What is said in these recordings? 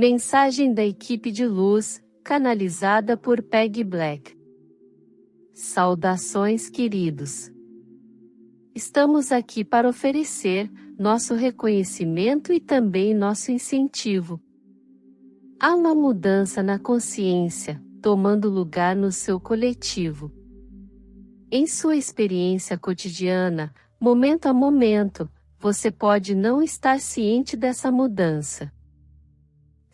Mensagem da equipe de luz, canalizada por Peggy Black. Saudações, queridos. Estamos aqui para oferecer nosso reconhecimento e também nosso incentivo. Há uma mudança na consciência, tomando lugar no seu coletivo. Em sua experiência cotidiana, momento a momento, você pode não estar ciente dessa mudança.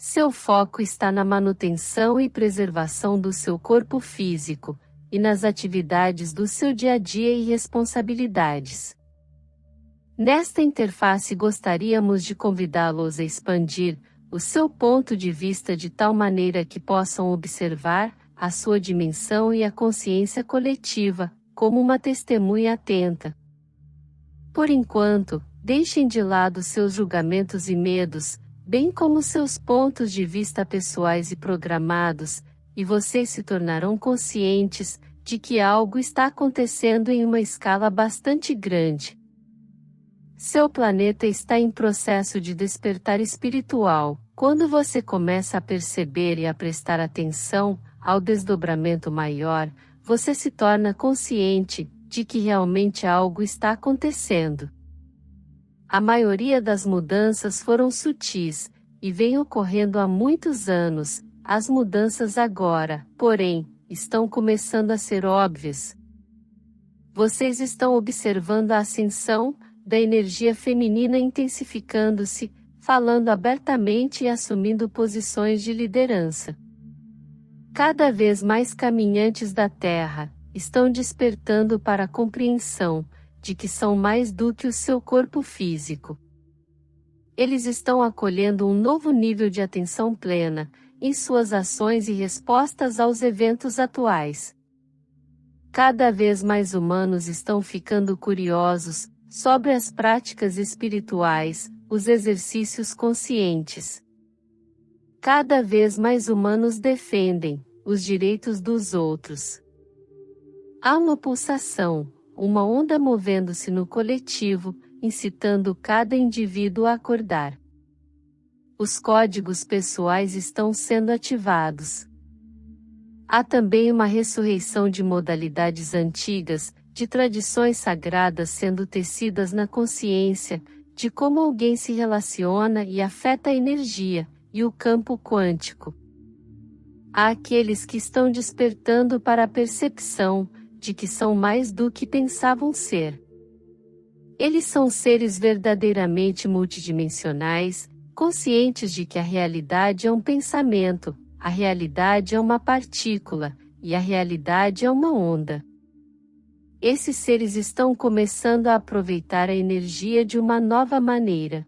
Seu foco está na manutenção e preservação do seu corpo físico, e nas atividades do seu dia a dia e responsabilidades. Nesta interface gostaríamos de convidá-los a expandir o seu ponto de vista de tal maneira que possam observar a sua dimensão e a consciência coletiva, como uma testemunha atenta. Por enquanto, deixem de lado seus julgamentos e medos, bem como seus pontos de vista pessoais e programados, e vocês se tornarão conscientes de que algo está acontecendo em uma escala bastante grande. Seu planeta está em processo de despertar espiritual. Quando você começa a perceber e a prestar atenção ao desdobramento maior, você se torna consciente de que realmente algo está acontecendo. A maioria das mudanças foram sutis, e vem ocorrendo há muitos anos. As mudanças agora, porém, estão começando a ser óbvias. Vocês estão observando a ascensão da energia feminina intensificando-se, falando abertamente e assumindo posições de liderança. Cada vez mais caminhantes da Terra estão despertando para a compreensão de que são mais do que o seu corpo físico. Eles estão acolhendo um novo nível de atenção plena em suas ações e respostas aos eventos atuais. Cada vez mais humanos estão ficando curiosos sobre as práticas espirituais, os exercícios conscientes. Cada vez mais humanos defendem os direitos dos outros. Há uma pulsação, uma onda movendo-se no coletivo, incitando cada indivíduo a acordar. Os códigos pessoais estão sendo ativados. Há também uma ressurreição de modalidades antigas, de tradições sagradas sendo tecidas na consciência, de como alguém se relaciona e afeta a energia, e o campo quântico. Há aqueles que estão despertando para a percepção de que são mais do que pensavam ser. Eles são seres verdadeiramente multidimensionais, conscientes de que a realidade é um pensamento, a realidade é uma partícula, e a realidade é uma onda. Esses seres estão começando a aproveitar a energia de uma nova maneira.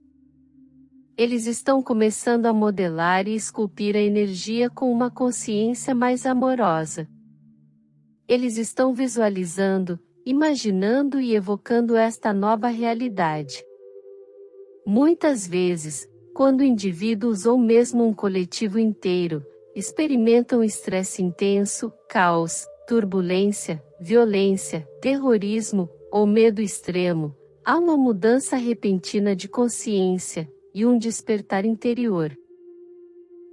Eles estão começando a modelar e esculpir a energia com uma consciência mais amorosa. Eles estão visualizando, imaginando e evocando esta nova realidade. Muitas vezes, quando indivíduos ou mesmo um coletivo inteiro experimentam estresse intenso, caos, turbulência, violência, terrorismo ou medo extremo, há uma mudança repentina de consciência e um despertar interior.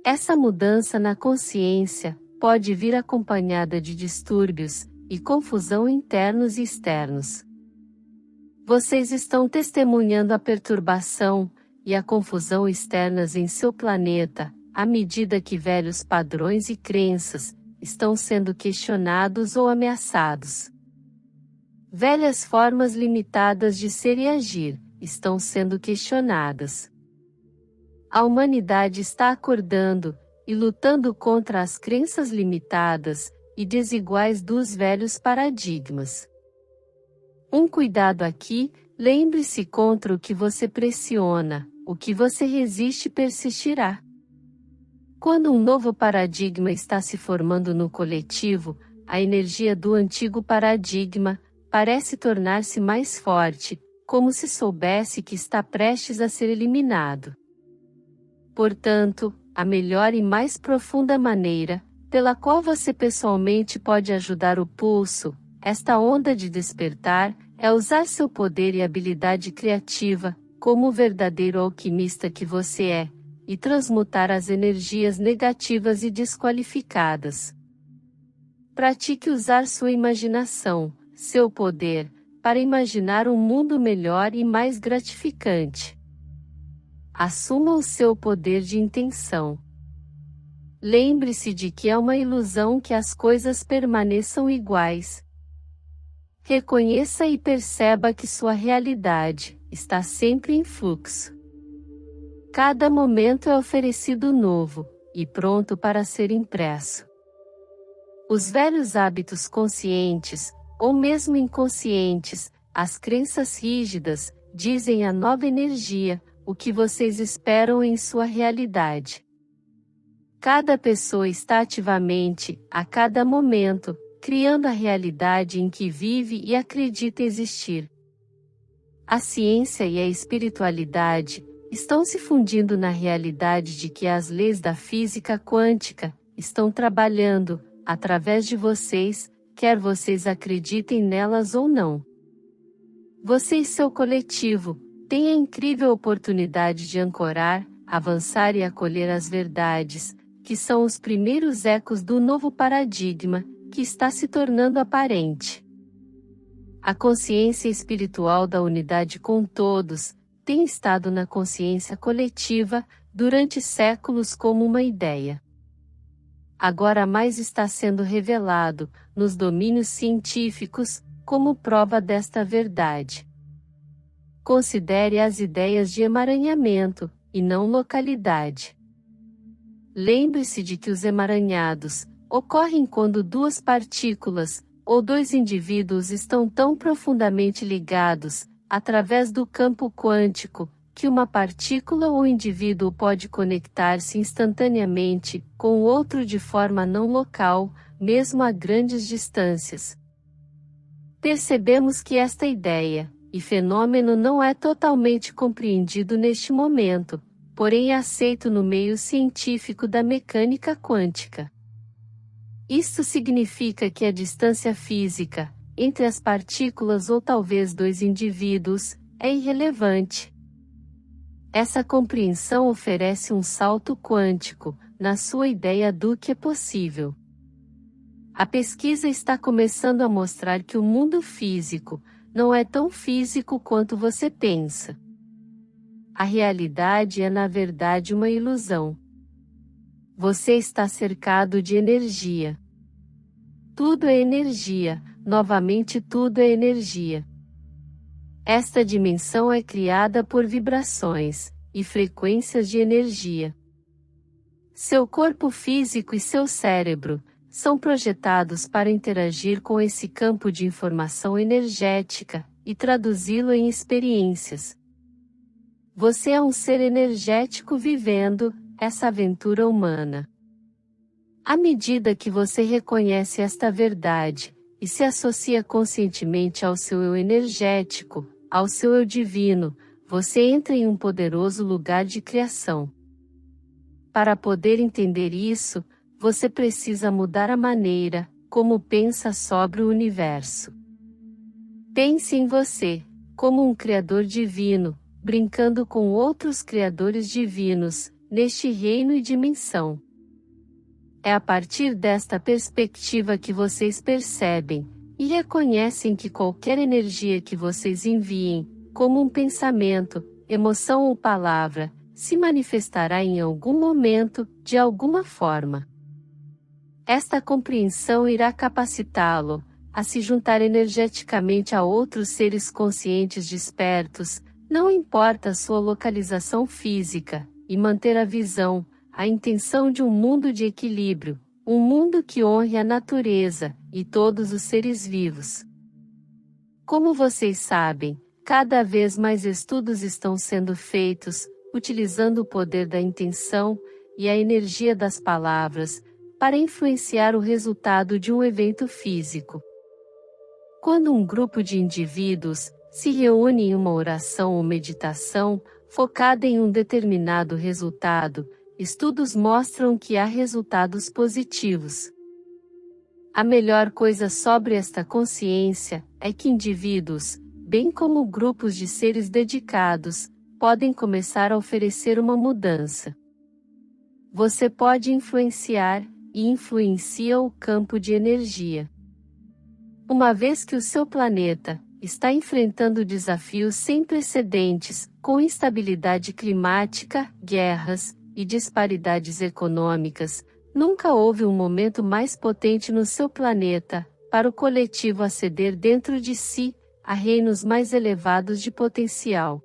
Essa mudança na consciência pode vir acompanhada de distúrbios e confusão internos e externos. Vocês estão testemunhando a perturbação e a confusão externas em seu planeta, à medida que velhos padrões e crenças estão sendo questionados ou ameaçados. Velhas formas limitadas de ser e agir estão sendo questionadas. A humanidade está acordando e lutando contra as crenças limitadas e desiguais dos velhos paradigmas. Um cuidado aqui, lembre-se contra o que você pressiona, o que você resiste persistirá. Quando um novo paradigma está se formando no coletivo, a energia do antigo paradigma parece tornar-se mais forte, como se soubesse que está prestes a ser eliminado. Portanto, a melhor e mais profunda maneira, pela qual você pessoalmente pode ajudar o pulso, esta onda de despertar, é usar seu poder e habilidade criativa, como o verdadeiro alquimista que você é, e transmutar as energias negativas e desqualificadas. Pratique usar sua imaginação, seu poder, para imaginar um mundo melhor e mais gratificante. Assuma o seu poder de intenção. Lembre-se de que é uma ilusão que as coisas permaneçam iguais. Reconheça e perceba que sua realidade está sempre em fluxo. Cada momento é oferecido novo, e pronto para ser impresso. Os velhos hábitos conscientes, ou mesmo inconscientes, as crenças rígidas, dizem à nova energia o que vocês esperam em sua realidade. Cada pessoa está ativamente, a cada momento, criando a realidade em que vive e acredita existir. A ciência e a espiritualidade estão se fundindo na realidade de que as leis da física quântica estão trabalhando, através de vocês, quer vocês acreditem nelas ou não. Você e seu coletivo têm a incrível oportunidade de ancorar, avançar e acolher as verdades, que são os primeiros ecos do novo paradigma, que está se tornando aparente. A consciência espiritual da unidade com todos tem estado na consciência coletiva durante séculos como uma ideia. Agora mais está sendo revelado, nos domínios científicos, como prova desta verdade. Considere as ideias de emaranhamento, e não localidade. Lembre-se de que os emaranhados ocorrem quando duas partículas, ou dois indivíduos estão tão profundamente ligados, através do campo quântico, que uma partícula ou indivíduo pode conectar-se instantaneamente com o outro de forma não local, mesmo a grandes distâncias. Percebemos que esta ideia e fenômeno não é totalmente compreendido neste momento, porém é aceito no meio científico da mecânica quântica. Isto significa que a distância física, entre as partículas ou talvez dois indivíduos, é irrelevante. Essa compreensão oferece um salto quântico, na sua ideia do que é possível. A pesquisa está começando a mostrar que o mundo físico não é tão físico quanto você pensa. A realidade é na verdade uma ilusão. Você está cercado de energia. Tudo é energia, novamente tudo é energia. Esta dimensão é criada por vibrações e frequências de energia. Seu corpo físico e seu cérebro são projetados para interagir com esse campo de informação energética e traduzi-lo em experiências. Você é um ser energético vivendo essa aventura humana. À medida que você reconhece esta verdade e se associa conscientemente ao seu eu energético, ao seu eu divino, você entra em um poderoso lugar de criação. Para poder entender isso, você precisa mudar a maneira como pensa sobre o universo. Pense em você como um criador divino, brincando com outros criadores divinos, neste reino e dimensão. É a partir desta perspectiva que vocês percebem e reconhecem que qualquer energia que vocês enviem, como um pensamento, emoção ou palavra, se manifestará em algum momento, de alguma forma. Esta compreensão irá capacitá-lo a se juntar energeticamente a outros seres conscientes despertos, não importa a sua localização física, e manter a visão, a intenção de um mundo de equilíbrio, um mundo que honre a natureza e todos os seres vivos. Como vocês sabem, cada vez mais estudos estão sendo feitos, utilizando o poder da intenção e a energia das palavras, para influenciar o resultado de um evento físico. Quando um grupo de indivíduos se reúne em uma oração ou meditação, focada em um determinado resultado, estudos mostram que há resultados positivos. A melhor coisa sobre esta consciência é que indivíduos, bem como grupos de seres dedicados, podem começar a oferecer uma mudança. você pode influenciar, e influencia o campo de energia. Uma vez que o seu planeta está enfrentando desafios sem precedentes, com instabilidade climática, guerras e disparidades econômicas, nunca houve um momento mais potente no seu planeta para o coletivo aceder dentro de si a reinos mais elevados de potencial.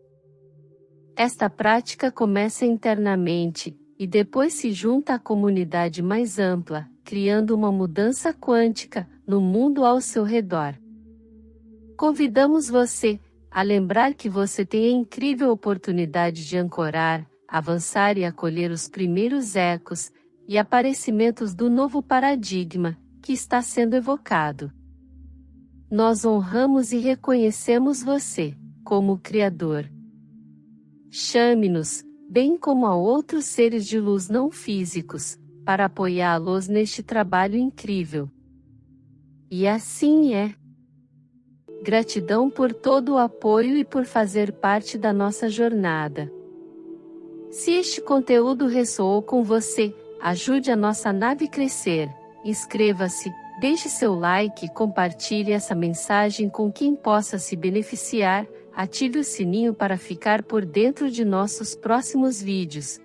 Esta prática começa internamente e depois se junta à comunidade mais ampla, criando uma mudança quântica no mundo ao seu redor. Convidamos você a lembrar que você tem a incrível oportunidade de ancorar, avançar e acolher os primeiros ecos e aparecimentos do novo paradigma que está sendo evocado. Nós honramos e reconhecemos você como Criador. Chame-nos, bem como a outros seres de luz não físicos, para apoiá-los neste trabalho incrível. E assim é. Gratidão por todo o apoio e por fazer parte da nossa jornada. Se este conteúdo ressoou com você, ajude a nossa nave crescer. Inscreva-se, deixe seu like e compartilhe essa mensagem com quem possa se beneficiar. Ative o sininho para ficar por dentro de nossos próximos vídeos.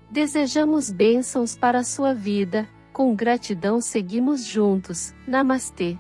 Desejamos bênçãos para a sua vida. Com gratidão seguimos juntos. Namastê.